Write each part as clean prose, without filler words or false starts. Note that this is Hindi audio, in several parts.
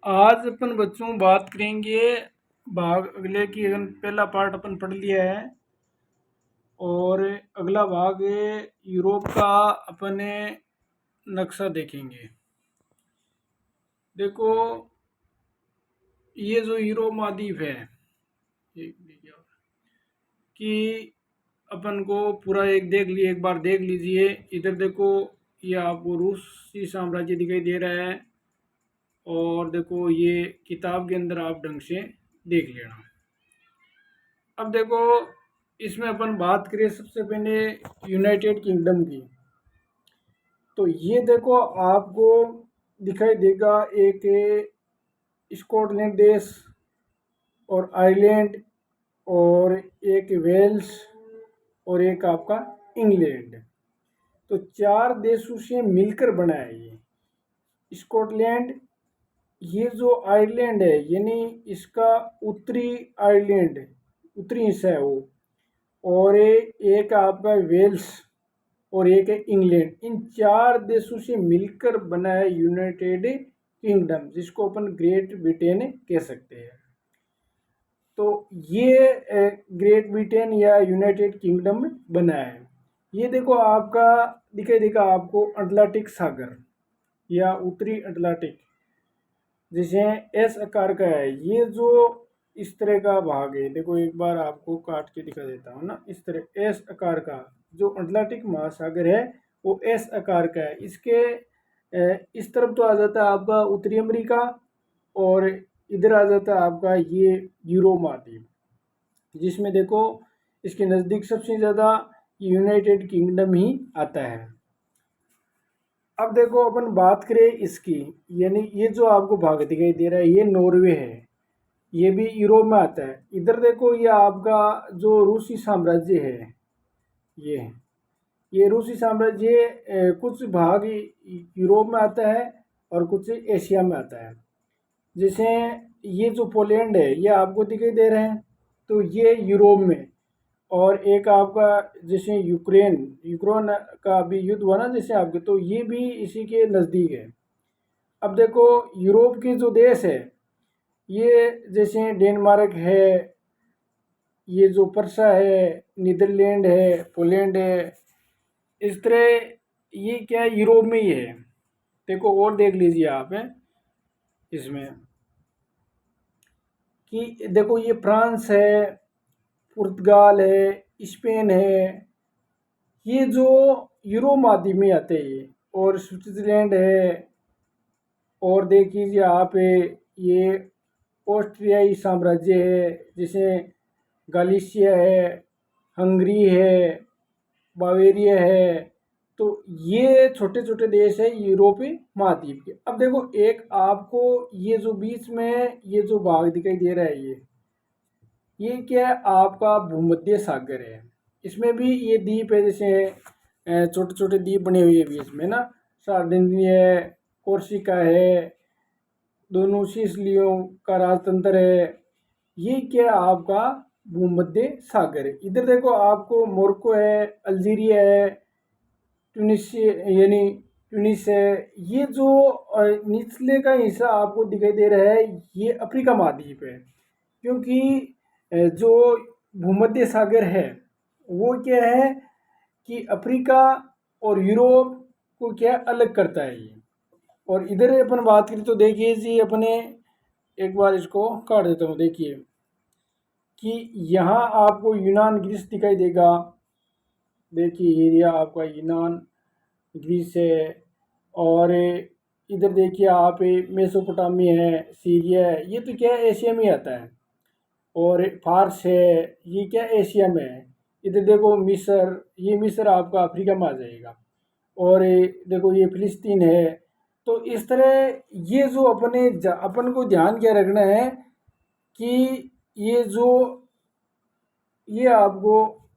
आज अपन बच्चों बात करेंगे भाग अगले की। पहला पार्ट अपन पढ़ लिया है और अगला भाग यूरोप का अपने नक्शा देखेंगे। देखो, ये जो यूरोप महाद्वीप है कि अपन को पूरा एक बार देख लीजिए। इधर देखो, ये आपको रूसी साम्राज्य दिखाई दे रहा है और देखो ये किताब के अंदर आप ढंग से देख लेना। अब देखो, इसमें अपन बात करें सबसे पहले यूनाइटेड किंगडम की, तो ये देखो आपको दिखाई देगा एक स्कॉटलैंड देश और आयरलैंड और एक वेल्स और एक आपका इंग्लैंड। तो चार देशों से मिलकर बना है ये स्कॉटलैंड। ये जो आयरलैंड है यानी इसका उत्तरी आयरलैंड, उत्तरी हिस्सा है वो, और एक आपका वेल्स और एक है इंग्लैंड। इन चार देशों से मिलकर बना है यूनाइटेड किंगडम, जिसको अपन ग्रेट ब्रिटेन कह सकते हैं। तो ये ग्रेट ब्रिटेन या यूनाइटेड किंगडम बना है। ये देखो आपका दिखाई देगा आपको अटलांटिक सागर या उत्तरी अटलांटिक, जिसे एस आकार का है। ये जो इस तरह का भाग है, देखो एक बार आपको काट के दिखा देता हूँ ना, इस तरह एस आकार का जो अटलांटिक महासागर है वो एस आकार का है। इसके इस तरफ तो आ जाता है आपका उत्तरी अमेरिका और इधर आ जाता है आपका ये यूरोप महाद्वीप, जिसमें देखो इसके नज़दीक सबसे ज़्यादा यूनाइटेड किंगडम ही आता है। अब देखो अपन बात करें इसकी, यानी ये जो आपको भाग दिखाई दे रहा है ये नॉर्वे है, ये भी यूरोप में आता है। इधर देखो ये आपका जो रूसी साम्राज्य है, ये रूसी साम्राज्य कुछ भाग यूरोप में आता है और कुछ एशिया में आता है। जैसे ये जो पोलैंड है ये आपको दिखाई दे रहे हैं, तो ये यूरोप में, और एक आपका जैसे यूक्रेन यूक्रेन का अभी युद्ध हुआ ना जैसे आपके, तो ये भी इसी के नज़दीक है। अब देखो यूरोप के जो देश है ये जैसे डेनमार्क है, ये जो पर्सा है, नीदरलैंड है, पोलैंड है, इस तरह ये क्या है यूरोप में ही है। देखो और देख लीजिए आप हैं इसमें कि देखो ये फ्रांस है, पुर्तगाल है, स्पेन है, ये जो यूरो महाद्वीप में आते हैं ये, और स्विट्ज़रलैंड है, और देख लीजिए आप ये ऑस्ट्रियाई साम्राज्य है, जिसे गालिशिया है, हंगरी है, बावेरिया है। तो ये छोटे छोटे देश है यूरोपीय महाद्वीप के। अब देखो एक आपको ये जो बीच में ये जो भाग दिखाई दे रहा है ये क्या है आपका भूमध्य सागर है। इसमें भी ये द्वीप है, जैसे छोटे छोटे द्वीप बने हुए हैं बीच में ना, सार्डिनी है, कोर्सिका है, दोनों सिसिलियों का राजतंत्र है। ये क्या है आपका भूमध्य सागर है। इधर देखो आपको मोरक्को है, अल्जीरिया है, ट्यूनिसिया यानी ट्यूनिस है। ये जो निचले का हिस्सा आपको दिखाई दे रहा है ये अफ्रीका महाद्वीप है, क्योंकि जो भूमध्य सागर है वो क्या है कि अफ्रीका और यूरोप को क्या अलग करता है ये। और इधर अपन बात करें तो देखिए जी अपने, एक बार इसको काट देता हूँ, देखिए कि यहाँ आपको यूनान ग्रीस दिखाई देगा। देखिए एरिया आपका यूनान ग्रीस है, और इधर देखिए आप मेसोपोटामिया है, सीरिया है, ये तो क्या है एशिया में आता है। और फारस है, ये क्या एशिया में है। इधर देखो मिस्र, ये मिस्र आपका अफ्रीका में आ जाएगा। और देखो ये फिलिस्तीन है। तो इस तरह ये जो अपन को ध्यान क्या रखना है कि ये जो ये आपको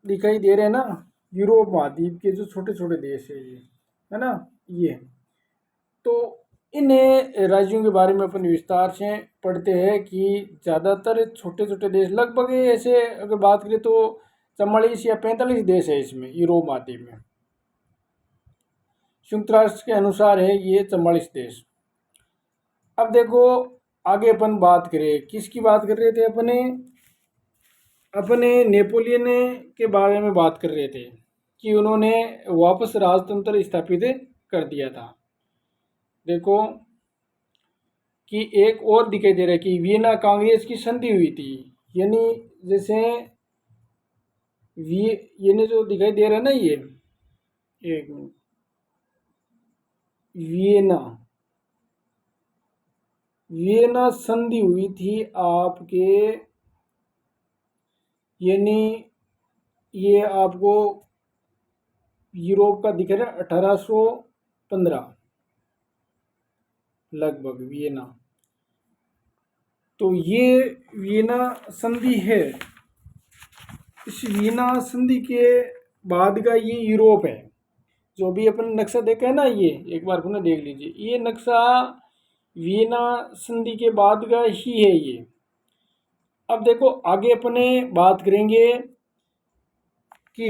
दिखाई दे रहे हैं ना यूरोप महाद्वीप के जो छोटे छोटे देश है ये, है ना ये, तो इन राज्यों के बारे में अपन विस्तार से पढ़ते हैं कि ज़्यादातर छोटे छोटे देश, लगभग ऐसे अगर बात करें तो 44 या 45 देश है इसमें यूरोप महाद्वीप में। संयुक्त राष्ट्र के अनुसार है ये 44 देश। अब देखो आगे अपन बात करें, किसकी बात कर रहे थे अपने अपने नेपोलियन के बारे में बात कर रहे थे कि उन्होंने वापस राजतंत्र स्थापित कर दिया था। देखो कि एक और दिखाई दे रहा है कि वियना कांग्रेस की संधि हुई थी, यानी जैसे ये ने जो दिखाई दे रहा है ना, ये एक मिनट, वियना वियना संधि हुई थी आपके, यानी ये आपको यूरोप का दिख रहा है 1815 लगभग वियना। तो ये वियना संधि है। इस वियना संधि के बाद का ये यूरोप है। जो भी अपन नक्शा देखा है ना, ये एक बार पुनः देख लीजिए, ये नक्शा वियना संधि के बाद का ही है ये। अब देखो आगे अपने बात करेंगे कि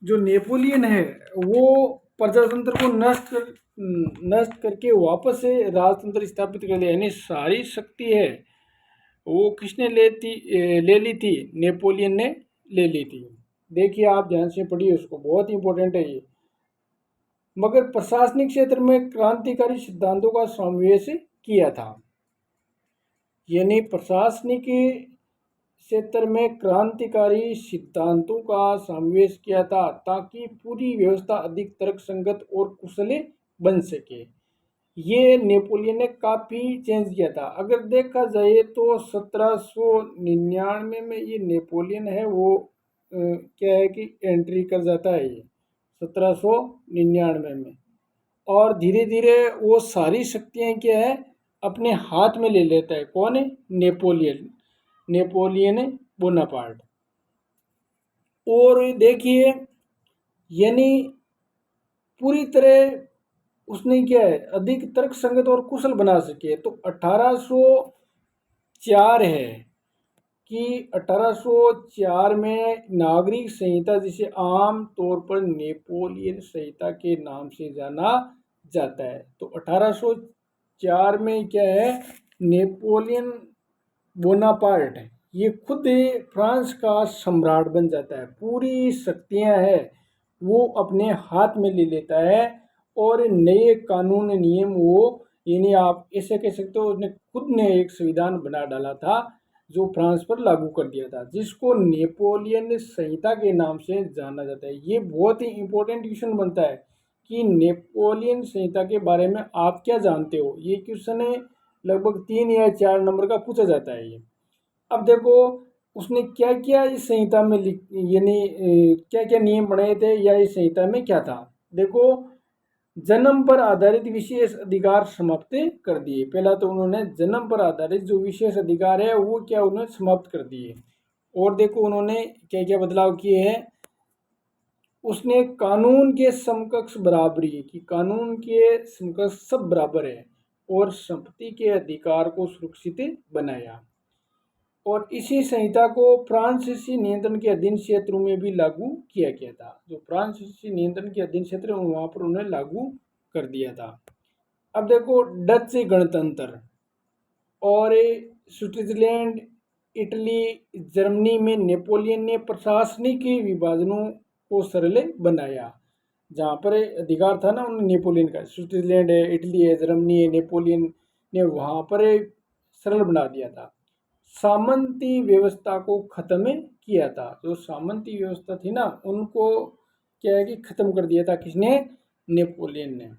जो नेपोलियन है वो प्रजातंत्र को नष्ट करके वापस से राजतंत्र स्थापित कर लिया, यानी सारी शक्ति है वो किसने ले ली थी, नेपोलियन ने ले ली थी। देखिए आप ध्यान से पढ़िए उसको, बहुत इंपॉर्टेंट है ये। मगर प्रशासनिक क्षेत्र में क्रांतिकारी सिद्धांतों का समावेश किया था, यानी प्रशासनिक क्षेत्र में क्रांतिकारी सिद्धांतों का समावेश किया था ताकि पूरी व्यवस्था अधिक तर्कसंगत और कुशल बन सके। ये नेपोलियन ने काफ़ी चेंज किया था। अगर देखा जाए तो 1799 में ये नेपोलियन है वो क्या है कि एंट्री कर जाता है ये 1799 में, और धीरे धीरे वो सारी शक्तियाँ क्या है अपने हाथ में ले लेता है। कौन है? Napoleon Bonaparte. और देखिए यानी पूरी तरह उसने क्या है अधिक तर्क संगत और कुशल बना सके। तो 1804 है कि 1804 में नागरिक संहिता, जिसे आम तौर पर नेपोलियन संहिता के नाम से जाना जाता है, तो 1804 में क्या है नेपोलियन बोनापार्ट ये खुद फ्रांस का सम्राट बन जाता है, पूरी शक्तियां हैं वो अपने हाथ में ले लेता है और नए कानून नियम वो, यानी आप ऐसे कह सकते हो उसने खुद ने एक संविधान बना डाला था जो फ्रांस पर लागू कर दिया था, जिसको नेपोलियन संहिता के नाम से जाना जाता है। ये बहुत ही इंपॉर्टेंट क्वेश्चन बनता है कि नेपोलियन संहिता के बारे में आप क्या जानते हो। ये क्वेश्चन लगभग 3 या 4 नंबर का पूछा जाता है ये। अब देखो उसने क्या क्या इस संहिता में यानी क्या क्या नियम बनाए थे या इस संहिता में क्या था। देखो जन्म पर आधारित विशेष अधिकार समाप्त कर दिए। पहला तो उन्होंने जन्म पर आधारित जो विशेष अधिकार है वो क्या उन्होंने समाप्त कर दिए। और देखो उन्होंने क्या क्या बदलाव किए हैं। उसने कानून के समकक्ष बराबरी की, कानून के समकक्ष सब बराबर है, और संपत्ति के अधिकार को सुरक्षित बनाया। और इसी संहिता को फ्रांसीसी नियंत्रण के अधीन क्षेत्रों में भी लागू किया गया था। जो फ्रांसीसी नियंत्रण के अधीन क्षेत्र है वहाँ पर उन्हें लागू कर दिया था। अब देखो डच गणतंत्र और स्विट्जरलैंड, इटली, जर्मनी में नेपोलियन ने प्रशासनिक विभाजनों को सरल बनाया। जहाँ पर अधिकार था ना उन नेपोलियन का, स्विट्जरलैंड है, इटली है, जर्मनी है, नेपोलियन ने वहाँ पर सरल बना दिया था। सामंती व्यवस्था को खत्म किया था। जो सामंती व्यवस्था थी ना उनको क्या है कि खत्म कर दिया था। किसने? नेपोलियन ने।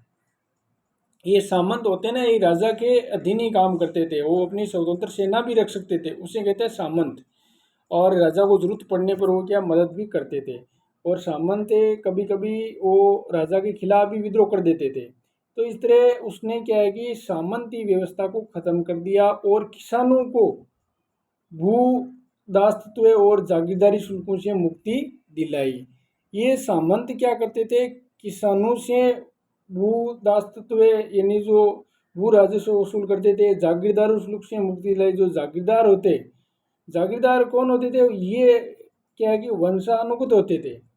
ये सामंत होते ना ये राजा के अधीन ही काम करते थे, वो अपनी स्वतंत्र सेना भी रख सकते थे, उसे कहते हैं सामंत। और राजा को जरूरत पड़ने पर वो क्या मदद भी करते थे। और सामंत कभी कभी वो राजा के खिलाफ भी विद्रोह कर देते थे। तो इस तरह उसने क्या है कि सामंती व्यवस्था को खत्म कर दिया और किसानों को भू दासत्व और जागीरदारी शुल्कों से मुक्ति दिलाई। ये सामंत क्या करते थे, किसानों से भू दासत्व यानी जो भू राजस्व वसूल करते थे, जागीरदार शुल्क से मुक्ति दिलाई। जो जागीरदार होते, जागीरदार कौन होते थे? ये क्या है कि वंशानुगत होते थे,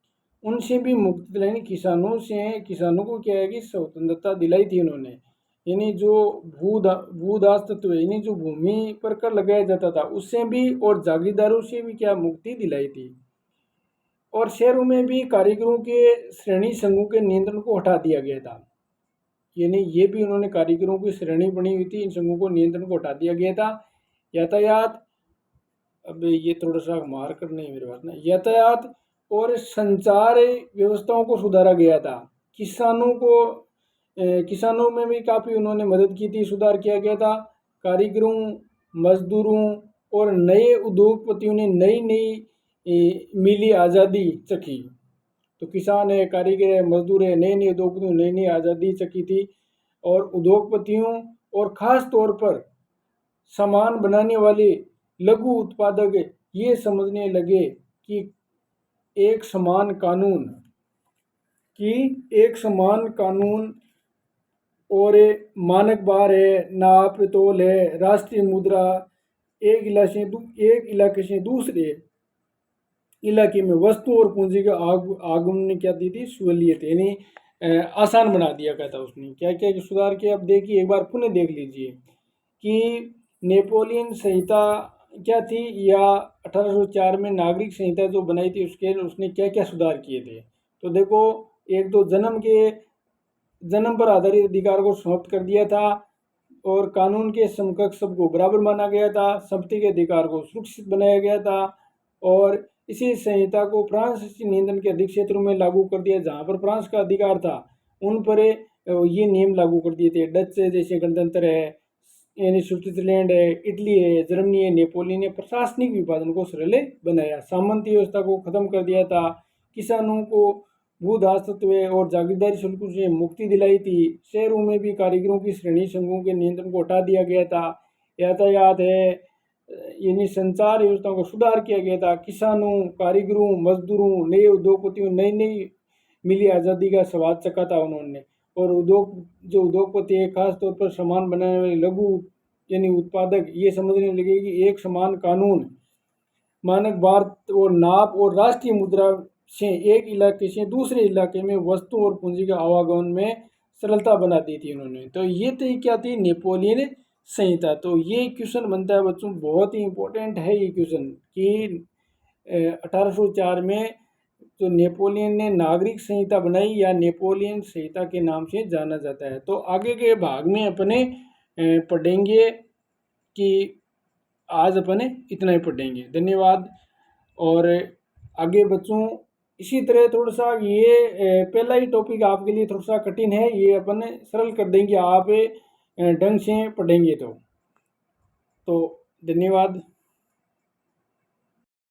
उनसे भी मुक्ति दिलाई। किसानों से, किसानों को क्या है कि स्वतंत्रता दिलाई थी उन्होंने। यानी जो भूदास तत्व है, यानी जो भूमि पर कर लगाया जाता था उससे भी और जागीरदारों से भी क्या मुक्ति दिलाई थी। और शहरों में भी कारीगरों के श्रेणी समूह के नियंत्रण को हटा दिया गया था। यानी ये भी उन्होंने कारीगरों की श्रेणी बनी हुई थी, इन समूह को नियंत्रण को हटा दिया गया था। यातायात, अब ये थोड़ा सा मार कर नहीं मेरे पास ना, यातायात और संचार व्यवस्थाओं को सुधारा गया था। किसानों में भी काफ़ी उन्होंने मदद की थी, सुधार किया गया था। कारीगरों, मजदूरों और नए उद्योगपतियों ने नई नई मिली आज़ादी चखी। तो किसान है, कारीगर है, मजदूर है, नए नए उद्योगपतियों नई नई आज़ादी चखी थी। और उद्योगपतियों और ख़ास तौर पर सामान बनाने वाले लघु उत्पादक ये समझने लगे कि एक समान कानून एक समान कानून और मानक बार है, नाप तोल है, राष्ट्रीय मुद्रा एक इलाके से दूसरे इलाके में वस्तु और पूंजी का आगमन ने क्या दी थी, सहूलियत, यानी आसान बना दिया गया था। उसने क्या क्या सुधार किया, अब देखिए एक बार पुनः देख लीजिए कि नेपोलियन संहिता क्या थी, या 1804 में नागरिक संहिता जो बनाई थी उसने क्या क्या सुधार किए थे। तो देखो, एक तो जन्म पर आधारित अधिकार को समाप्त कर दिया था, और कानून के समकक्ष सबको बराबर माना गया था, संपत्ति के अधिकार को सुरक्षित बनाया गया था। और इसी संहिता को फ्रांसीसी नियंत्रण के अधिक क्षेत्रों में लागू कर दिया, जहाँ पर फ्रांस का अधिकार था उन पर ये नियम लागू कर दिए थे। डच जैसे गणतंत्र है, यानी स्विट्जरलैंड है, इटली है, जर्मनी है, नेपोलियन ने प्रशासनिक विभाजन को सरल बनाया, सामंती व्यवस्था को खत्म कर दिया था, किसानों को भूदासत्व और जागीरदारी शुल्क से मुक्ति दिलाई थी। शहरों में भी कारीगरों की श्रेणी संघों के नियंत्रण को हटा दिया गया था। यातायात है, यानी संचार व्यवस्थाओं को सुधार किया गया था। किसानों, कारीगरों, मजदूरों, नए उद्योगपतियों नई नई मिली आज़ादी का स्वाद चखा था उन्होंने। और उद्योगपति है, खास तौर पर सामान बनाने वाले लघु यानी उत्पादक ये समझने लगे कि एक समान कानून, मानक भारत और नाप और राष्ट्रीय मुद्रा से एक इलाके से दूसरे इलाके में वस्तु और पूंजी का आवागमन में सरलता बना दी थी उन्होंने। तो ये थी क्या थी, नेपोलियन संहिता। तो ये क्वेश्चन बनता है बच्चों, बहुत ही इंपॉर्टेंट है ये क्वेश्चन कि 1804 में जो नेपोलियन ने नागरिक संहिता बनाई या नेपोलियन संहिता के नाम से जाना जाता है। तो आगे के भाग में अपने पढ़ेंगे कि आज अपने इतना ही पढ़ेंगे। धन्यवाद। और आगे बच्चों इसी तरह थोड़ा सा ये पहला ही टॉपिक आपके लिए थोड़ा सा कठिन है, ये अपन सरल कर देंगे आप ढंग से पढ़ेंगे तो धन्यवाद।